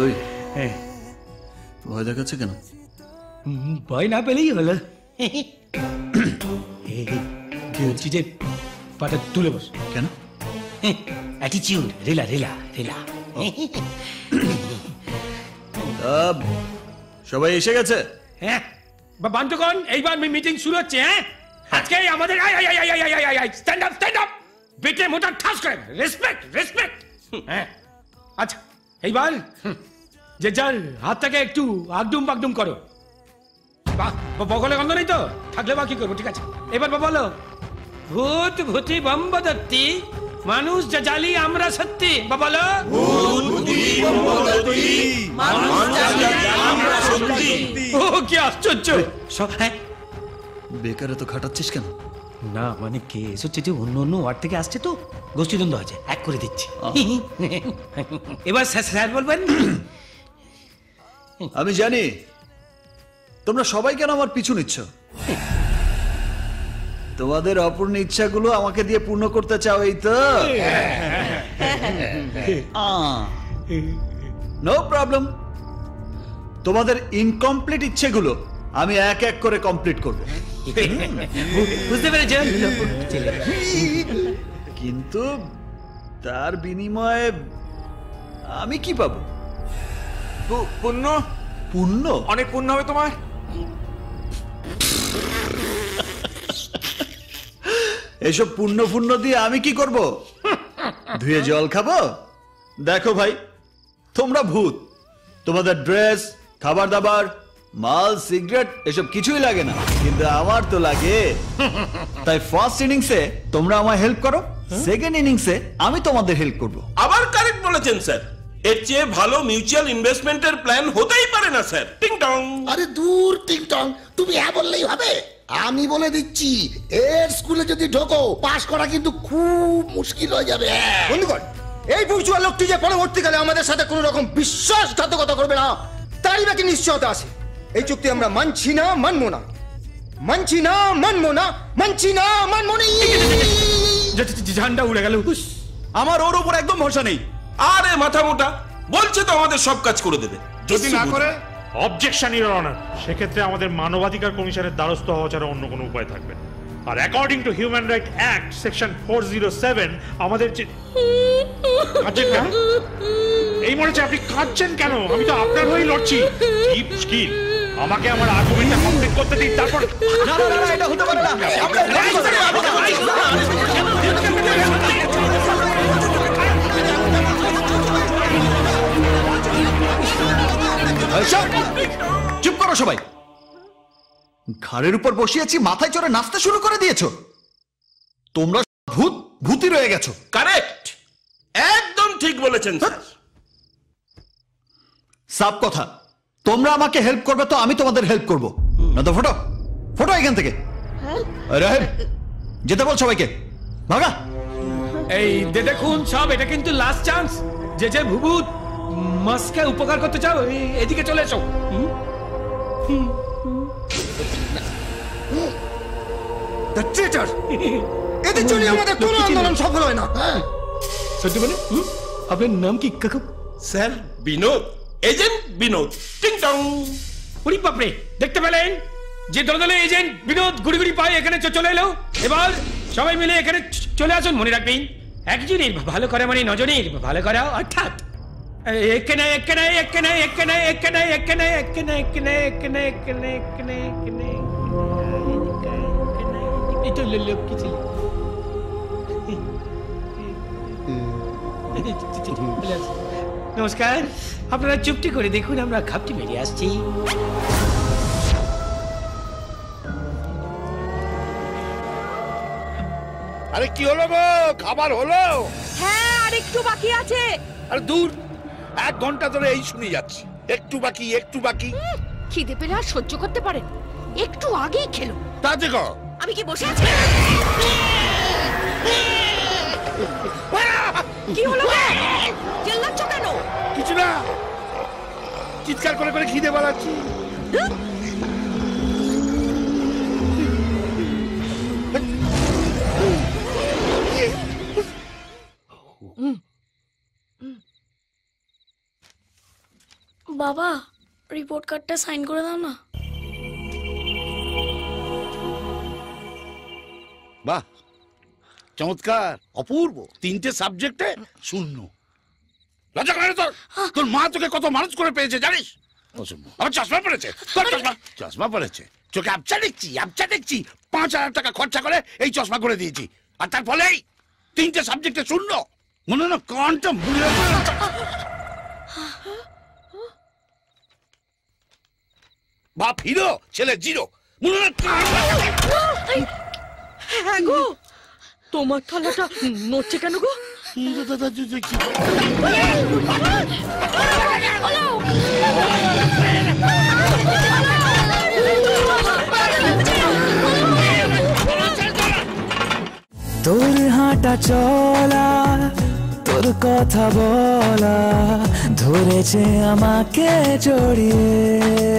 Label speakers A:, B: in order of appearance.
A: ওই ভয় দেখাচ্ছে কেন?
B: ভয় না পেলেই হলো। বলছি যে পাটা তুলে বস।
A: কেন?
B: অ্যাটিটিউড, রেলা রেলা রেলা।
A: সবাই এসে গেছে?
B: হ্যাঁ বান্ধবগণ, এইবার মিটিং শুরু হচ্ছে। হ্যাঁ আজকে আমাদের স্ট্যান্ড আপ স্ট্যান্ড আপ, বেটে মোটা ঠাস করে রেসপেক্ট রেসপেক্ট। হ্যাঁ আচ্ছা, এইবার যে যার হাতটাকে একটু আগডুম বাগডুম করো। বগলে গন্ধ নেই তো? থাকলে বা কি করবো? ঠিক আছে, এবার বলো, ভূত ভূতি বম্বদত্তি মানুষ যা জালি আমরা সত্যি। বলো, ও কি আশ্চর্য!
A: বেকারে তো খাটাচ্ছিস কেন?
B: না মানে কেস হচ্ছে যে অন্য অন্য ওয়ার্ড থেকে আসছে তো, গোষ্ঠীদ্বন্দ্ব আছে, এক করে দিচ্ছি। এবার স্যার বলবেন।
A: আমি জানি তোমরা সবাই কেন আমার পিছু নিচ্ছ। তোমাদের অপূর্ণ ইচ্ছাগুলো আমাকে দিয়ে পূর্ণ করতে চাও, এই তো? নো প্রবলেম, তোমাদের ইনকমপ্লিট ইচ্ছেগুলো আমি এক এক করে কমপ্লিট করব।
B: বুঝতে পেরেছেন?
A: কিন্তু তার বিনিময়ে আমি কি পাবো?
C: পুণ্য।
A: পুণ্য?
C: অনেক পুণ্য হবে তোমার।
A: এসব পুণ্য পুণ্য দিয়ে আমি কি করব? ধুয়ে জল খাবো? দেখো ভাই, তোমরা ভূত, তোমাদের ড্রেস, খাবার দাবার, মাল, সিগারেট এসব কিছুই লাগে না, কিন্তু আমার তো লাগে। তাই ফার্স্ট ইনিংসে তোমরা আমায় হেল্প করো, সেকেন্ড ইনিংসে আমি তোমাদের হেল্প করব।
D: আবার কারেক্ট বলেছেন স্যার, এর চেয়ে ভালো মিউচুয়াল ইনভেস্টমেন্টের প্ল্যান হতেই পারে না স্যার। টিং টং।
E: আরে দূর টিং টং, তুমি হ্যাঁ বললেই হবে? আমি বলে দিচ্ছি, এর স্কুলে যদি ঢোকো, পাশ করা কিন্তু খুব মুশকিল হয়ে যাবে।
F: বন্ধুগণ, এই বুঝুয়া লোকটি যে পরবর্তীকালে আমাদের সাথে কোনো রকম বিশ্বাসঘাতকতা করবে না, তারই বাকি নিশ্চয়তা আছে। এই চুক্তি আমরা মানছি না, মানবো না, মানছি না, মানবো না, মানছি না, মানবো না।
B: ঝান্ডা উড়ে গেল।
C: আমার ওর উপর একদম ভরসা নেই।
D: আরে মাথা মোটা, বলছে তো আমাদের সব কাজ করে দেবে।
G: যদি না করে অবজেকশন ইওর অনার, সেক্ষেত্রে আমাদের মানবাধিকার কমিশনের দ্বারস্থ হওয়া ছাড়া অন্য কোনো উপায় থাকবে না। আর according to human right act section 407 আমাদের কাঁদছেন কেন? এই মনে হচ্ছে আপনি কাঁদছেন কেন? আমি তো আপনার হয়েই লড়ছি। স্কিল আমাকে আমার আর্গুমেন্টটা কমপ্লিট করতে দিন, তারপর।
C: না না না, এটা হতে পারে না।
A: চুপ করো সবাই। ঘাড়ের উপর বসিয়েছি, মাথায় চড়ে নাচতে শুরু করে দিয়েছো। তোমরা ভূত ভূতি রয়ে গেছো।
D: কারেক্ট, একদম ঠিক বলেছেন স্যার।
A: সাফ কথা, তোমরা আমাকে হেল্প করবে তো আমি তোমাদের হেল্প করব না। তো ফটো ফটো এখান থেকে। রাহেব, যেতে বল সবাইকে, ভাগা।
B: এই দেখুন সব, এটা কিন্তু লাস্ট চান্স। যে যে ভূত মাসকে উপকার করতে চাও, এদিকে চলে এসো।
F: দ্য ট্রেটার, এদের জন্য আমাদের কোনো আন্দোলন সফল হয় না।
B: সত্যি বলে? আপনার নাম কি কাকু?
D: Sir Binod, agent Binod. টিং টং।
B: উনি বাপরে, দেখতে পেলেন? যে দলে দলে এজেন্ট বিনোদ গুড়ি গুড়ি পায়ে এখানে চলে এলো। এবার সবাই মিলে এখানে চলে আসুন। মনে রাখবেন, একজনের ভালো করা মানে নজনের ভালো করা, অর্থাৎ এখানে এখানে এখানে এখানে এখানে এখানে এখানে এখানে এখানে এখানে এখানে এখানে এটা লোক কি ছিল? নমস্কার, আপনারা চুপটি করে দেখুন, আমরা খাপটি বেরিয়ে আসছি।
F: আরে কি হলো গো, খাবার হলো?
H: হ্যাঁ, আর একটু বাকি আছে।
F: আরে দূর, 1 ঘন্টা ধরে এই শুনে যাচ্ছি, একটু বাকি একটু বাকি।
H: খিদে পেলে আর সহ্য করতে পারেন, একটু আগেই খেলো।
F: তা দেখো,
H: আমি কি বসে আছি? কি হলো? চেল্লাচ্ছ কেন?
F: কিছু না, চিৎকার করে করে খিদে বাড়াচ্ছি।
I: বাবা রিপোর্ট কার্ডটা সাইন করে দাও না।
J: বাহ, চমৎকার, অপূর্ব। 3টে সাবজেক্টে 0। লজ্জা করে না তোর? তোর মা তোকে কত মানুষ করে পেয়েছে জানিস? অসম্ভব। আমার চশমা পড়েছে, তোর চশমা পড়েছে, চোখে আবছা দেখছি 5,000 টাকা খরচা করে এই চশমা করে দিয়েছি, আর তার ফলেই 3টে সাবজেক্টে 0। মনে না কানটা মুড়ে বাপ হিরো, ছেলে জিরো। মনে না
H: হ্যাঁ গো, তোমার থালাটা নড়ছে কেন গো?
K: তোর হাঁটা চলা, তোর কথা বলা ধরেছে আমাকে জড়িয়ে।